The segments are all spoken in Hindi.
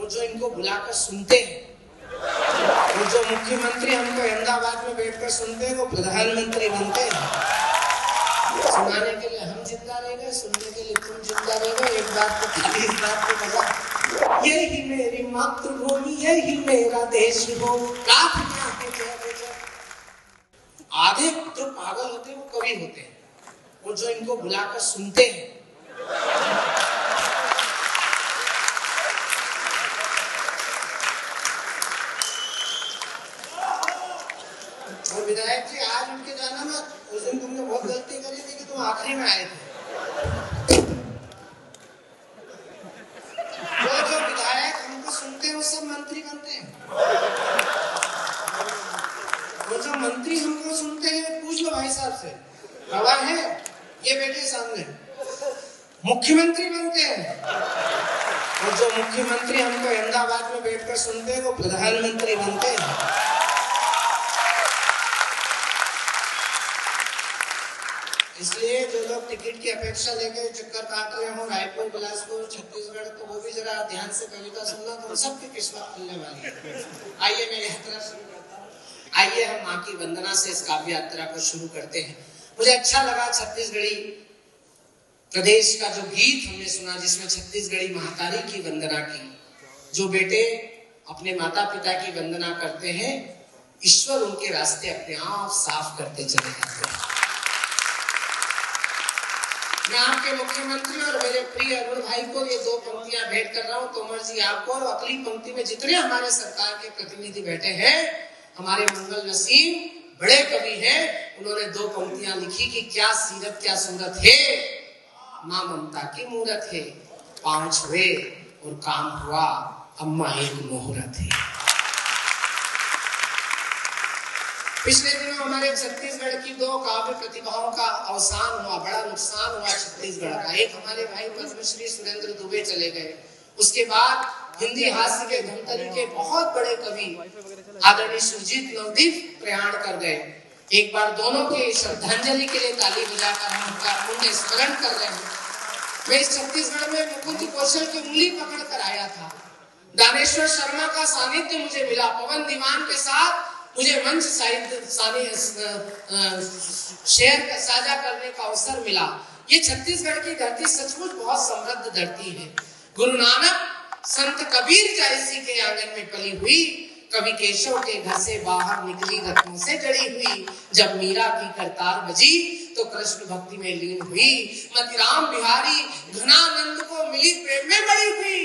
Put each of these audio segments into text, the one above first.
वो जो इनको बुलाकर सुनते हैं, वो जो मुख्यमंत्री हमको अहमदाबाद में बैठकर सुनते हैं, वो प्रधानमंत्री बनते हैं। सुनाने के लिए हम जिंदा रह गए, सुनने के लिए तुम जिंदा रह गए। एक बात तो खाली, इस बात को बजा, यही मेरी मातृभूमि, यही मेरा देश हो, प्रार्थना है जय जय। आधे जो पागल होते हैं वो कवि होते हैं, वो जो इनको बुलाकर सुनते हैं। और विधायक जी आज उनके जाना मत, उस दिन तुमने बहुत गलती करी थी कि तुम आखिरी में आए थे। वो जो विधायक हमको सुनते हैं वो सब मंत्री बनते हैं। वो जो मंत्री हमको सुनते हैं, पूछ लो भाई साहब से, गवाह है ये बैठे सामने, मुख्यमंत्री बनते हैं। और जो मुख्यमंत्री हमको अहमदाबाद में बैठकर सुनते हैं, वो प्रधानमंत्री बनते हैं। इसलिए जो लोग टिकट की अपेक्षा लेके चक्कर काट रहे हो रायपुर, बिलासपुर, छत्तीसगढ़, तो वो भी जरा ध्यान से कविता सुनना, तो सबकी किस्मत खुलने वाली है। आइए मैं यात्रा शुरू करता हूँ। आइए हम माँ की वंदना से इस काव्य यात्रा को शुरू करते हैं। मुझे अच्छा लगा छत्तीसगढ़ी प्रदेश का जो गीत हमने सुना, जिसमें छत्तीसगढ़ी महातारी की वंदना की। जो बेटे अपने माता पिता की वंदना करते हैं, ईश्वर उनके रास्ते अपने आप साफ करते चले जाते हैं। मैं आपके मुख्यमंत्री और मेरे प्रिय अरुण भाई को ये दो पंक्तियां भेंट कर रहा हूं, तोमर जी आपको। और अगली पंक्ति में जितने हमारे सरकार के प्रतिनिधि बैठे हैं, हमारे मंगल नसीम बड़े कवि हैं, उन्होंने दो पंक्तियां लिखी कि क्या सीरत क्या सूरत है, माँ ममता की मूरत है, पांव छुए और काम हुआ, अम्मा एक मुहूर्त है। पिछले दिनों हमारे छत्तीसगढ़ की दो काव्य प्रतिभाओं का अवसान हुआ, बड़ा नुकसान हुआ छत्तीसगढ़ का। एक हमारे भाई पद्मश्री सुरेंद्र दुबे चले गए, उसके बाद हिंदी हास्य के धमतरी के बहुत बड़े कवि आदरणीय सुरजीत नवदीप प्रयाण कर गए। एक बार दोनों के श्रद्धांजलि के लिए ताली बजाकर हम उनका पुण्य स्मरण कर रहे हैं। मैं इस छत्तीसगढ़ में मुकुंद कौशल की उंगली पकड़ कर आया था। दानेश्वर शर्मा का सानिध्य मुझे मिला। पवन दीवान के साथ मुझे मंच शेयर साझा करने का अवसर मिला। ये छत्तीसगढ़ की धरती सचमुच बहुत समृद्ध धरती है। गुरु नानक, संत कबीर जैसी के आंगन में पली हुई, कवि केशव के घर से बाहर निकली रत्नों से जड़ी हुई। जब मीरा की करतार बजी तो कृष्ण भक्ति में लीन हुई। मतिराम बिहारी घनानंद को मिली प्रेम में बड़ी हुई।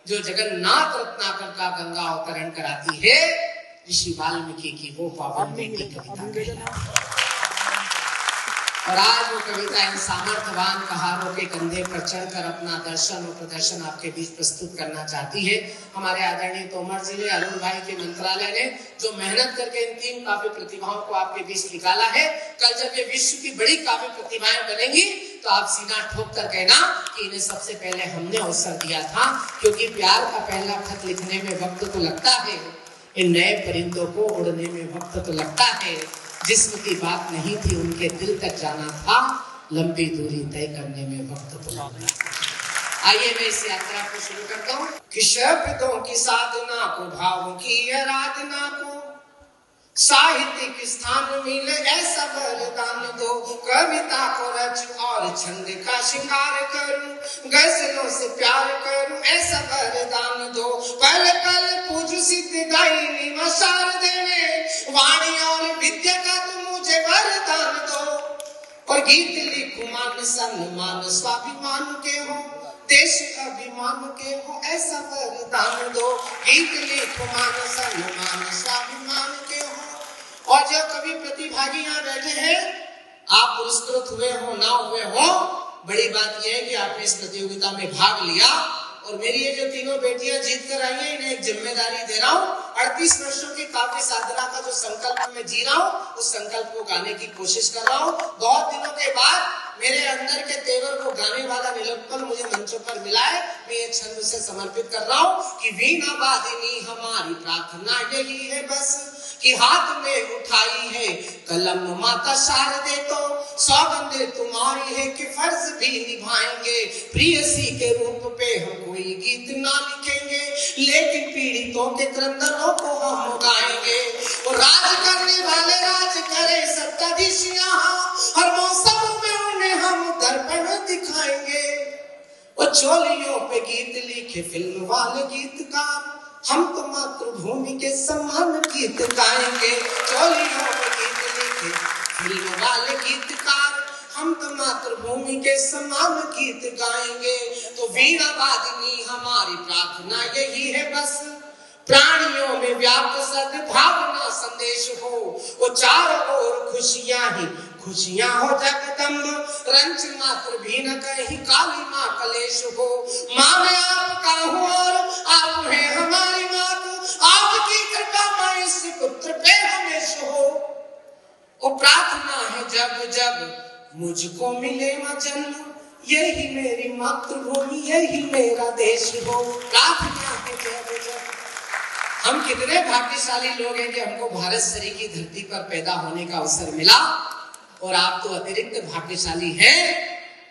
जो जगन्नाथ रत्नाकर का गंगा अवतरण कराती है, ऋषि वाल्मीकि की वो पावन बेटी कविता। और आज वो कविता इन सामर्थ्यवान कहारों के कंधे पर चढ़कर अपना दर्शन और प्रदर्शन आपके बीच प्रस्तुत करना चाहती है। हमारे आदरणीय तोमर जी ने, अरुण भाई के मंत्रालय ने जो मेहनत करके इन तीन काव्य प्रतिभाओं को आपके बीच निकाला है, कल जब ये विश्व की बड़ी काव्य प्रतिभाएं बनेंगी तो आप सीना ठोक कर कहना कि इन्हें सबसे पहले हमने अवसर दिया था। क्योंकि प्यार का पहला खत लिखने में वक्त तो लगता है, इन नए परिंदों को उड़ने में वक्त तो लगता है। जिस्म की बात नहीं थी, उनके दिल तक जाना था, लंबी दूरी तय करने में वक्त तो लगता है। आइए मैं इस यात्रा को शुरू करता हूँ कि शब्दों की साधना को, भावों की आराधना को साहित्यिक स्थान मिले, ऐसा वरदान दो। कविता को रच और छंद का श्रृंगार करूं, गजलों से प्यार करूं, ऐसा वरदान दो। पल पल पूज सिद्ध गायनी मशाल देने, वाणी और विद्या का तुम मुझे वरदान दो। और गीत लिखूं मान सम्मान स्वाभिमान के हो, देश अभिमान के हो, ऐसा वरदान दो। गीत लिखूं मान सम्मान स्वाभिमान के हो। और जो कवि प्रतिभागी यहाँ बैठे हैं, आप पुरस्कृत हुए हो ना हुए हो, बड़ी बात यह है कि आपने इस प्रतियोगिता में भाग लिया। और मेरी ये जो तीनों बेटियां जीत कर आई हैं, इन्हें एक जिम्मेदारी दे रहा हूँ। 38 वर्षों की काव्य साधना का जो संकल्प मैं जी रहा हूँ, उस संकल्प को गाने की कोशिश कर रहा हूँ। बहुत दिनों के बाद मेरे अंदर के तेवर को गाने वाला निलंबन मुझे मंचों पर मिला है। मैं ये छंद से समर्पित कर रहा हूँ कि वीणा वादिनी हमारी प्रार्थना यही है बस, कि हाथ में उठाई है कलम माता शारदे तो सौगंधे तुम्हारी है कि फर्ज भी निभाएंगे। प्रियसी के रूप पे हम कोई गीत ना लिखेंगे, लेकिन पीड़ितों के क्रंदनों को हम गाएंगे। और राज करने वाले राज करे सत्ताधीश यहाँ, हर मौसम में उन्हें हम दर्पण दिखाएंगे। और चोलियों पे गीत लिखे फिल्म वाले गीतकार, हम तो मातृभूमि के सम्मान गीत गाएंगे। चोलियों पे गीत लिखे फिल्म वाले गीतकार, हम तो मातृभूमि के सम्मान गीत गाएंगे। तो वीणा वादिनी हमारी प्रार्थना यही है बस, प्राणियों में व्याप्त सद्भावना संदेश हो। वो चारों ओर खुशियां ही खुशियां हो जगदम्ब, रंच मात्र भी न कहीं काली माँ कलेश हो। माँ मैं आपका हूँ और आप हैं हमारी मात, आपकी कृपा माँ इस पुत्र पे हमेशा हो। वो प्रार्थना है जब जब मुझको मिले माँ जन्म, यही मेरी मातृभूमि यही मेरा देश हो। प्रार्थना है जब जब। हम कितने भाग्यशाली लोग हैं कि हमको भारत सरी की धरती पर पैदा होने का अवसर मिला, और आप तो अतिरिक्त भाग्यशाली हैं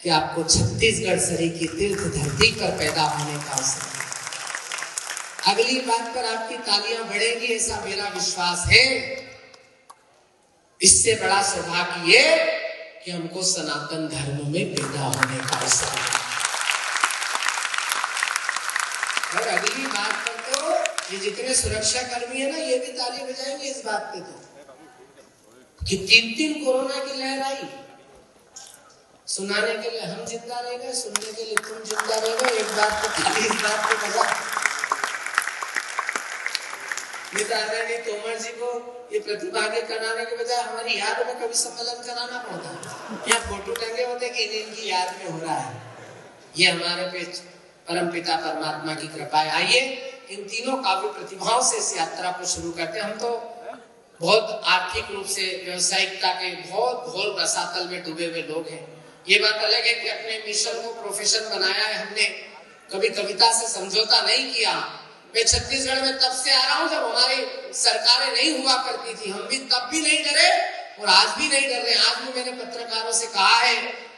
कि आपको छत्तीसगढ़ सरी की तीर्थ धरती पर पैदा होने का अवसर मिला। अगली बात पर आपकी तालियां बढ़ेंगी ऐसा मेरा विश्वास है। इससे बड़ा सौभाग्य ये कि हमको सनातन धर्म में पैदा होने का अवसर मिला। और अगली बात पर तो ये जितने सुरक्षा कर्मी है ना, ये भी ताली बजाएंगे इस बात पे तो कि 3 कोरोना की लहर आई। सुनाने के लिए हम जिंदा रह गए, सुनने के लिए तुम जिंदा रह गए। एक बात तो ताली, इस बात पे बजा। आदरणीय तोमर जी को ये प्रतिभागी कराने के बजाय हमारी याद में कभी सम्मेलन कराना पड़ता। यहाँ फोटो टंगे होते कि इनकी याद में हो रहा है। ये हमारे पे परमपिता परमात्मा की कृपा है। आइए इन तीनों काव्य प्रतिभाओं से इस यात्रा को शुरू करते हैं। हम तो बहुत आर्थिक रूप से व्यवसायिकता के बहुत घोर रसातल में डूबे हुए लोग हैं। ये बात अलग है कि अपने मिशन को प्रोफेशन बनाया है हमने, कभी कविता से समझौता नहीं किया। मैं छत्तीसगढ़ में तब से आ रहा हूँ जब हमारी सरकारें नहीं हुआ करती थी। हम भी तब भी नहीं डरे और आज भी नहीं डर रहे। आज भी मैंने पत्रकारों से कहा है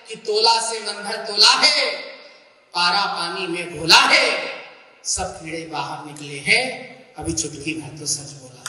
कि तोला से मन भर तोला है, पारा पानी में घोला है, सब कीड़े बाहर निकले हैं, अभी चुटकी भर तो सच बोला।